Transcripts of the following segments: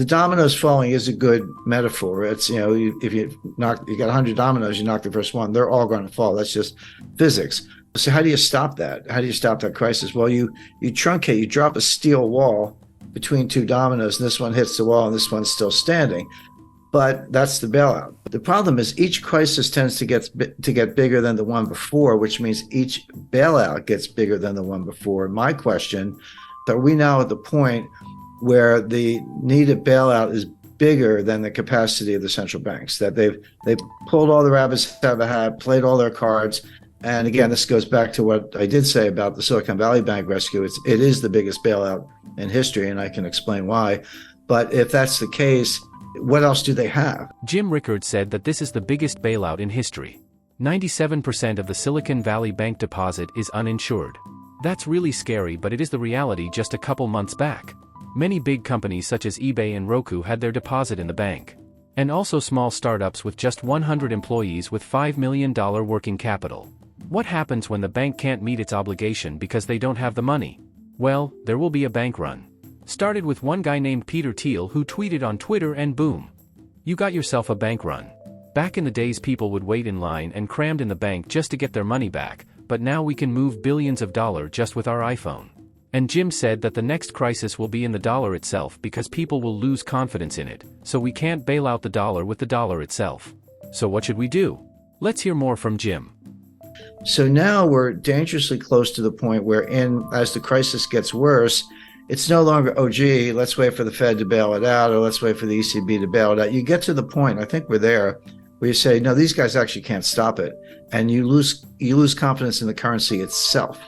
The dominoes falling is a good metaphor. It's, if you got 100 dominoes, you knock the first one, they're all going to fall. That's just physics. So how do you stop that? How do you stop that crisis? Well, you truncate, you drop a steel wall between two dominoes, and this one hits the wall and this one's still standing. But that's the bailout. The problem is each crisis tends to get bigger than the one before, which means each bailout gets bigger than the one before. My question, are we now at the point where the needed bailout is bigger than the capacity of the central banks, that they've pulled all the rabbits out of a hat, played all their cards? And again, this goes back to what I did say about the Silicon Valley Bank rescue. It is the biggest bailout in history, and I can explain why. But if that's the case, what else do they have? Jim Rickards said that this is the biggest bailout in history. 97% of the Silicon Valley Bank deposit is uninsured. That's really scary, but it is the reality just a couple months back. Many big companies such as eBay and Roku had their deposit in the bank. And also small startups with just 100 employees with $5 million working capital. What happens when the bank can't meet its obligation because they don't have the money? Well, there will be a bank run. Started with one guy named Peter Thiel who tweeted on Twitter, and boom. You got yourself a bank run. Back in the days, people would wait in line and crammed in the bank just to get their money back, but now we can move billions of dollars just with our iPhone. And Jim said that the next crisis will be in the dollar itself because people will lose confidence in it, so we can't bail out the dollar with the dollar itself. So what should we do? Let's hear more from Jim. So now we're dangerously close to the point where, as the crisis gets worse, it's no longer, oh, gee, let's wait for the Fed to bail it out, or let's wait for the ECB to bail it out. You get to the point, I think we're there, where you say, no, these guys actually can't stop it. And you lose confidence in the currency itself.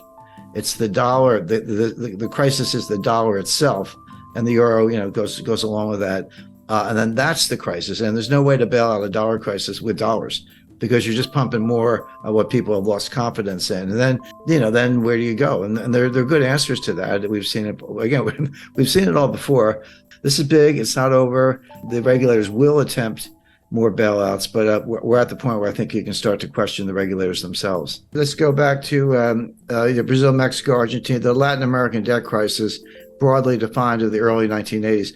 It's the dollar. The crisis is the dollar itself, and the euro, goes along with that. And then that's the crisis. And there's no way to bail out a dollar crisis with dollars, because you're just pumping more of what people have lost confidence in. And then, then where do you go? And there are good answers to that. We've seen it again. We've seen it all before. This is big. It's not over. The regulators will attempt more bailouts, but we're at the point where I think you can start to question the regulators themselves. Let's go back to Brazil, Mexico, Argentina, the Latin American debt crisis, broadly defined of the early 1980s.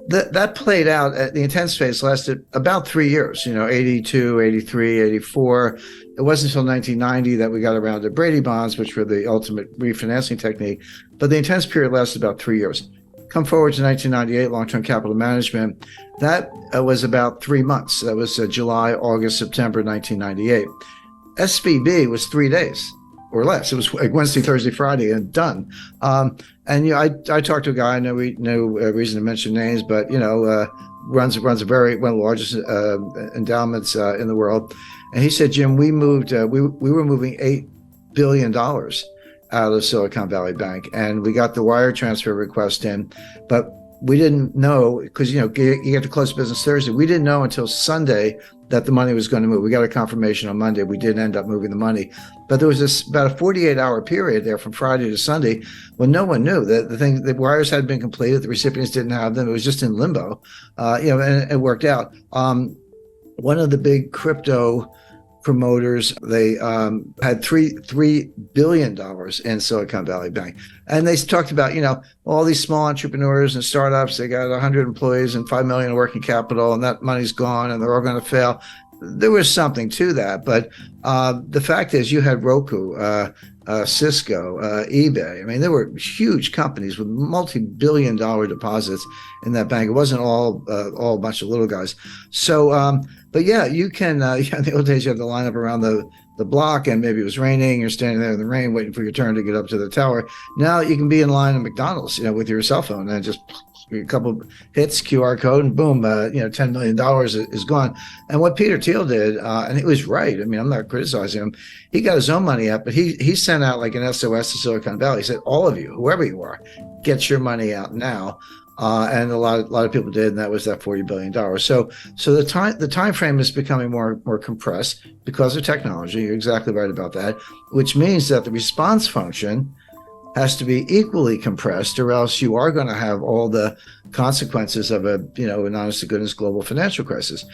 That played out, the intense phase lasted about 3 years, 82, 83, 84. It wasn't until 1990 that we got around to Brady bonds, which were the ultimate refinancing technique. But the intense period lasted about 3 years. Come forward to 1998, long-term capital management. That was about 3 months. That was July, August, September 1998. SVB was 3 days or less. It was like Wednesday, Thursday, Friday, and done. I talked to a guy. I know no reason to mention names, but runs one of the largest endowments in the world. And he said, Jim, we were moving $8 billion out of Silicon Valley Bank, and we got the wire transfer request in, but we didn't know, because you get to close business Thursday. We didn't know until Sunday that the money was going to move. We got a confirmation on Monday. We did end up moving the money, but there was about a 48-hour period there from Friday to Sunday when no one knew that the wires had been completed. The recipients didn't have them. It was just in limbo, and it worked out. One of the big crypto promoters, they had $3 billion in Silicon Valley Bank. And they talked about, all these small entrepreneurs and startups, they got 100 employees and $5 million in working capital, and that money's gone and they're all going to fail. There was something to that. But the fact is, you had Roku, Cisco, eBay. I mean, there were huge companies with multi-billion-dollar deposits in that bank. It wasn't all a bunch of little guys. So, but yeah, you can. In the old days, you had to line up around the block, and maybe it was raining. You're standing there in the rain, waiting for your turn to get up to the tower. Now you can be in line at McDonald's, with your cell phone, and just a couple hits, QR code, and boom, $10 million is gone. And what Peter Thiel did, and he was right. I mean, I'm not criticizing him. He got his own money up, but he sent out like an SOS to Silicon Valley. He said, all of you, whoever you are, get your money out now. And a lot of people did, and that was that $40 billion. So the time frame is becoming more compressed because of technology. You're exactly right about that, which means that the response function has to be equally compressed, or else you are going to have all the consequences of an honest to goodness global financial crisis.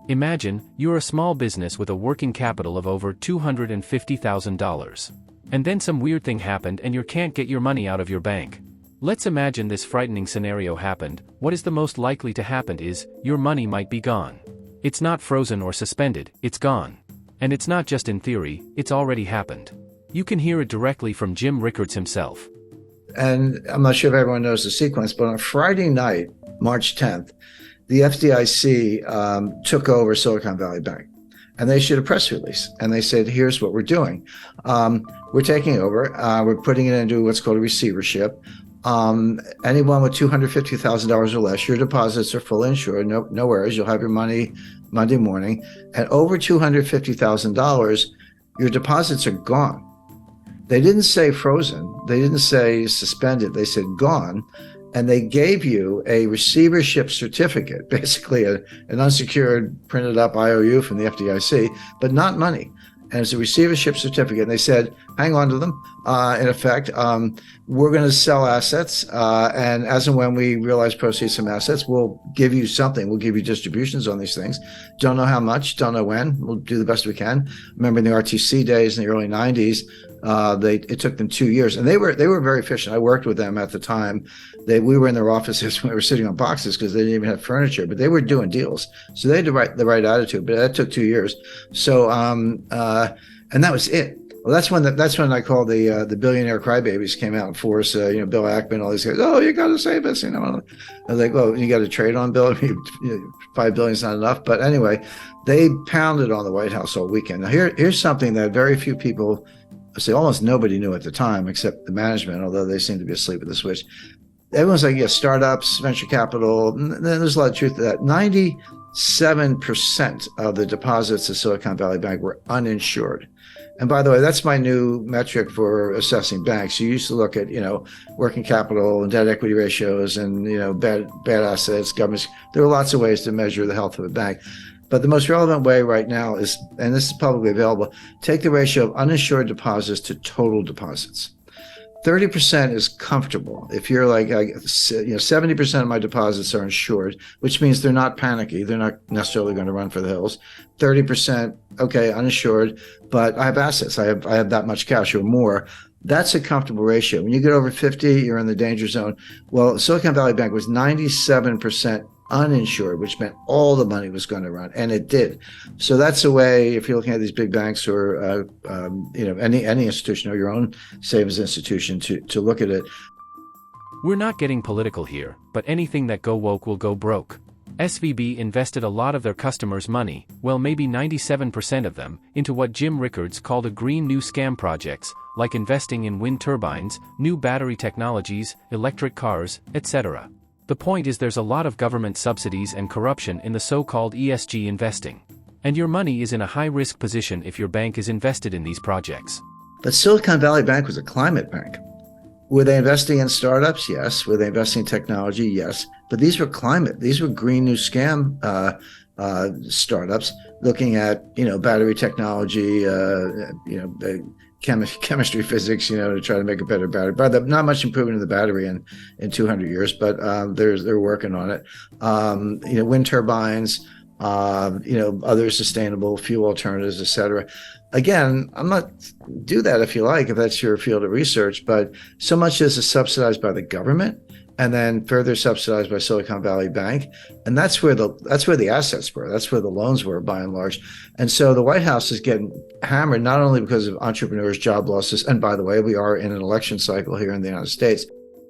Imagine you're a small business with a working capital of over $250,000. And then some weird thing happened and you can't get your money out of your bank. Let's imagine this frightening scenario happened. What is the most likely to happen is, your money might be gone. It's not frozen or suspended, it's gone. And it's not just in theory, it's already happened. You can hear it directly from Jim Rickards himself. And I'm not sure if everyone knows the sequence, but on Friday night, March 10th, the FDIC took over Silicon Valley Bank. And they issued a press release. And they said, here's what we're doing. We're taking over. We're putting it into what's called a receivership. Anyone with $250,000 or less, your deposits are fully insured. No worries. You'll have your money Monday morning. And over $250,000, your deposits are gone. They didn't say frozen. They didn't say suspended. They said gone. And they gave you a receivership certificate, basically an unsecured printed up IOU from the FDIC, but not money. And it's a receivership certificate. And they said, hang on to them. In effect, we're going to sell assets. And as and when we realize proceeds from assets, we'll give you something. We'll give you distributions on these things. Don't know how much, don't know when. We'll do the best we can. Remember in the RTC days in the early 90s, it took them 2 years. And they were very efficient. I worked with them at the time. We were in their offices when we were sitting on boxes because they didn't even have furniture, but they were doing deals. So they had the right attitude, but that took 2 years. So, and that was it. Well, that's when I call the billionaire crybabies came out in force. Bill Ackman, all these guys. Oh, you got to save us. I was like, well, you got to trade on Bill. $5 billion is not enough. But anyway, they pounded on the White House all weekend. Now here's something that very few people, almost nobody knew at the time, except the management, although they seem to be asleep at the switch. Everyone's like, yeah, startups, venture capital. And there's a lot of truth to that. 97% of the deposits of Silicon Valley Bank were uninsured. And by the way, that's my new metric for assessing banks. You used to look at, working capital and debt equity ratios and, bad assets, governments. There are lots of ways to measure the health of a bank. But the most relevant way right now is, and this is publicly available, take the ratio of uninsured deposits to total deposits. 30% is comfortable. If you're like, 70% of my deposits are insured, which means they're not panicky. They're not necessarily going to run for the hills. 30%, okay, uninsured, but I have assets. I have that much cash or more. That's a comfortable ratio. When you get over 50, you're in the danger zone. Well, Silicon Valley Bank was 97% uninsured, which meant all the money was going to run, and it did. So that's a way, if you're looking at these big banks or any institution or your own savings institution, to look at it. We're not getting political here, but anything that go woke will go broke. SVB invested a lot of their customers' money, well maybe 97% of them, into what Jim Rickards called a green new scam projects, like investing in wind turbines, new battery technologies, electric cars, etc. The point is there's a lot of government subsidies and corruption in the so-called ESG investing. And your money is in a high-risk position if your bank is invested in these projects. But Silicon Valley Bank was a climate bank. Were they investing in startups? Yes. Were they investing in technology? Yes. But these were climate. These were green new scam startups looking at, battery technology, chemistry, physics, to try to make a better battery. But not much improvement in the battery in 200 years, but they're working on it. Wind turbines, other sustainable fuel alternatives, et cetera. Again, I'm not do that if you like, if that's your field of research, but so much as is subsidized by the government and then further subsidized by Silicon Valley Bank. And that's where the assets were. That's where the loans were by and large. And so the White House is getting hammered, not only because of entrepreneurs, job losses, and by the way, we are in an election cycle here in the United States,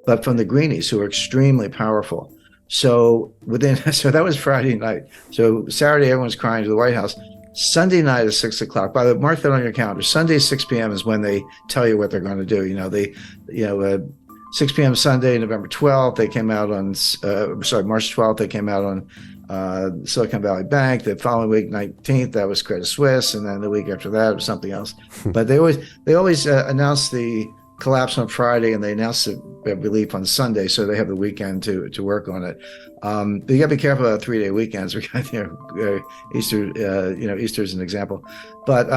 but from the greenies who are extremely powerful. So that was Friday night. So Saturday, everyone's crying to the White House. Sunday night at 6 o'clock. By the way, mark that on your calendar. Sunday, 6 p.m. is when they tell you what they're going to do. 6 p.m. Sunday, November 12th, they came out on, March 12th, they came out on Silicon Valley Bank. The following week, 19th, that was Credit Suisse. And then the week after that, it was something else. But they always announce the collapse on Friday and they announce the relief on Sunday. So they have the weekend to work on it. But you got to be careful about 3-day weekends. Easter, Easter's an example. But